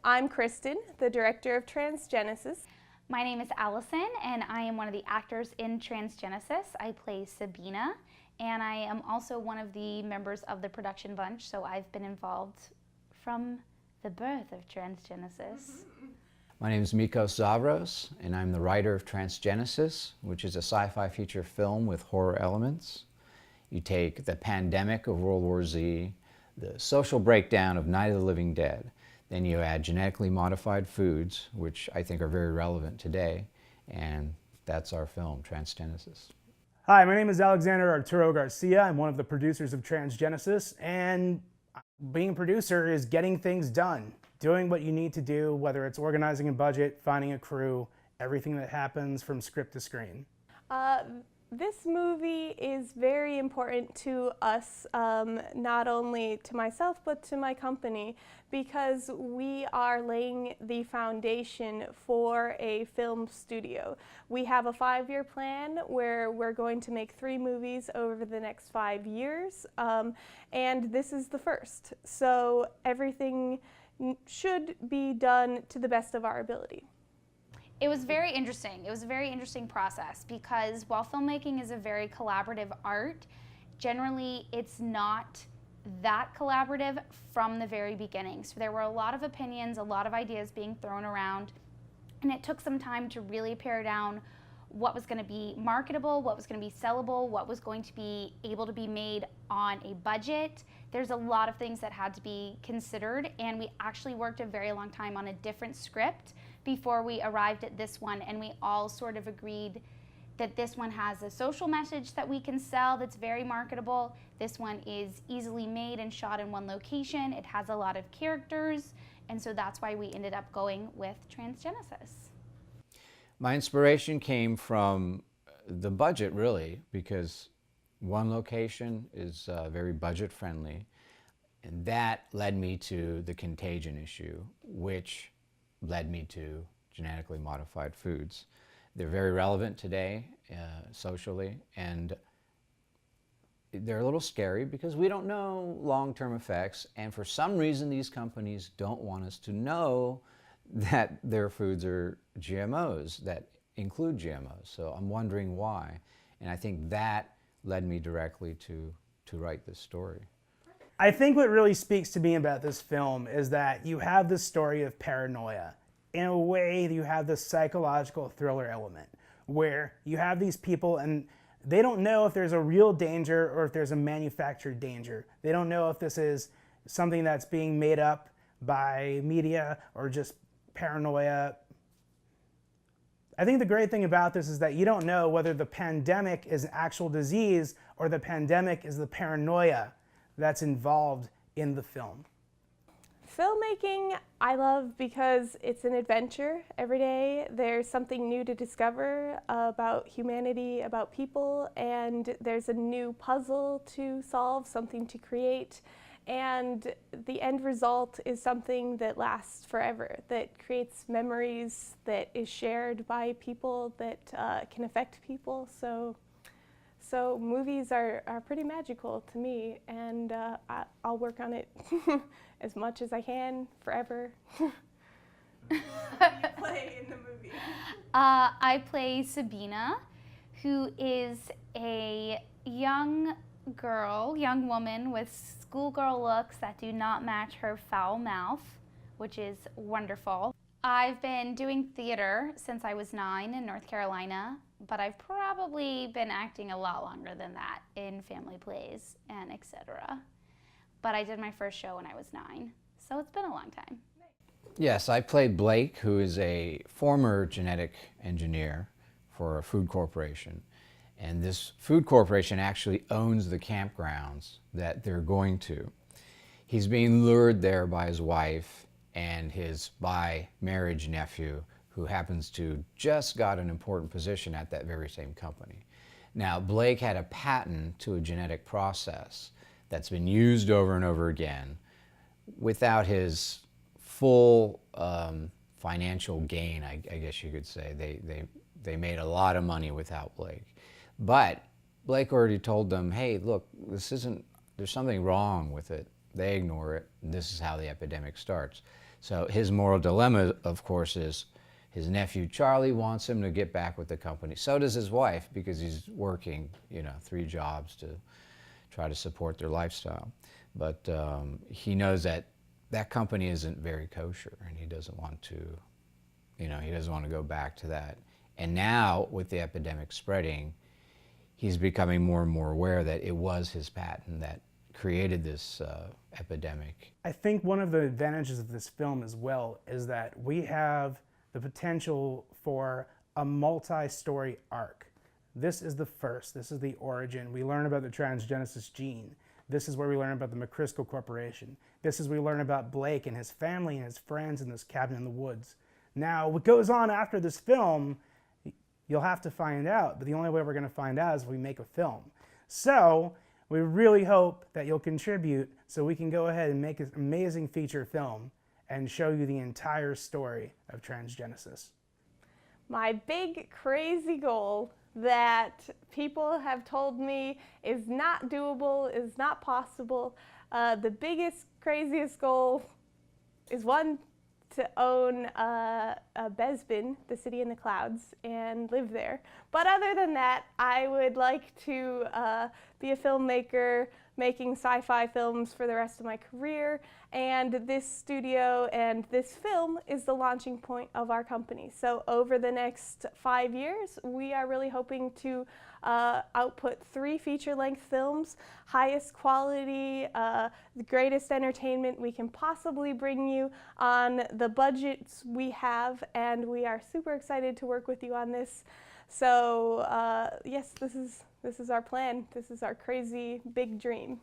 I'm Kristen, the director of Transgenesis. My name is Allison, and I am one of the actors in Transgenesis. I play Sabina, and I am also one of the members of the production bunch, so I've been involved from the birth of Transgenesis. My name is Mikos Zavros, and I'm the writer of Transgenesis, which is a sci-fi feature film with horror elements. You take the pandemic of World War Z, the social breakdown of Night of the Living Dead, then you add genetically modified foods, which I think are very relevant today, and that's our film, Transgenesis. Hi, my name is Alexander Arturo Garcia. I'm one of the producers of Transgenesis, and being a producer is getting things done, doing what you need to do, whether it's organizing a budget, finding a crew, everything that happens from script to screen. This movie is very important to us, not only to myself, but to my company, because we are laying the foundation for a film studio. We have a 5-year plan where we're going to make 3 movies over the next 5 years, and this is the first. So everything should be done to the best of our ability. It was very interesting. It was a very interesting process because while filmmaking is a very collaborative art, generally it's not that collaborative from the very beginning. So there were a lot of opinions, a lot of ideas being thrown around, and it took some time to really pare down what was going to be marketable, what was going to be sellable, what was going to be able to be made on a budget. There's a lot of things that had to be considered, and we actually worked a very long time on a different script before we arrived at this one, and we all sort of agreed that this one has a social message that we can sell that's very marketable. This one is easily made and shot in one location. It has a lot of characters, and so that's why we ended up going with Transgenesis. My inspiration came from the budget, really, because one location is very budget friendly, and that led me to the contagion issue, which led me to genetically modified foods. They're very relevant today socially, and they're a little scary because we don't know long-term effects, and for some reason these companies don't want us to know that their foods are GMOs, that include GMOs. So I'm wondering why, and I think that led me directly to write this story. I think what really speaks to me about this film is that you have this story of paranoia. In a way, you have this psychological thriller element where you have these people and they don't know if there's a real danger or if there's a manufactured danger. They don't know if this is something that's being made up by media or just paranoia. I think the great thing about this is that you don't know whether the pandemic is an actual disease or the pandemic is the paranoia that's involved in the film. Filmmaking I love because it's an adventure every day. There's something new to discover about humanity, about people, and there's a new puzzle to solve, something to create. And the end result is something that lasts forever, that creates memories, that is shared by people, that can affect people. So movies are pretty magical to me, and I'll work on it as much as I can, forever. Who do you play in the movie? I play Sabina, who is a young woman with schoolgirl looks that do not match her foul mouth, which is wonderful. I've been doing theater since I was 9 in North Carolina, but I've probably been acting a lot longer than that in family plays and etc. But I did my first show when I was 9, so it's been a long time. Yes, I played Blake, who is a former genetic engineer for a food corporation. And this food corporation actually owns the campgrounds that they're going to. He's being lured there by his wife and his by-marriage nephew, who happens to just got an important position at that very same company. Now, Blake had a patent to a genetic process that's been used over and over again without his full financial gain, I guess you could say. They made a lot of money without Blake. But Blake already told them, hey, look, there's something wrong with it. They ignore it, and this is how the epidemic starts. So his moral dilemma, of course, is his nephew Charlie wants him to get back with the company. So does his wife, because he's working, 3 jobs to try to support their lifestyle. But he knows that that company isn't very kosher, and he doesn't want to, he doesn't want to go back to that. And now, with the epidemic spreading, he's becoming more and more aware that it was his patent that created this epidemic. I think one of the advantages of this film as well is that we have the potential for a multi-story arc. This is the first. This is the origin. We learn about the transgenesis gene. This is where we learn about the McChrystal Corporation. This is where we learn about Blake and his family and his friends in this cabin in the woods. Now, what goes on after this film, you'll have to find out, but the only way we're going to find out is if we make a film. So, we really hope that you'll contribute so we can go ahead and make an amazing feature film and show you the entire story of transgenesis. My big crazy goal that people have told me is not doable, is not possible. The biggest, craziest goal is one, to own Bespin, the city in the clouds, and live there. But other than that, I would like to be a filmmaker, making sci-fi films for the rest of my career, and this studio and this film is the launching point of our company. So over the next 5 years, we are really hoping to output 3 feature-length films, highest quality, the greatest entertainment we can possibly bring you on the budgets we have, and we are super excited to work with you on this. So yes, this is our plan. This is our crazy big dream.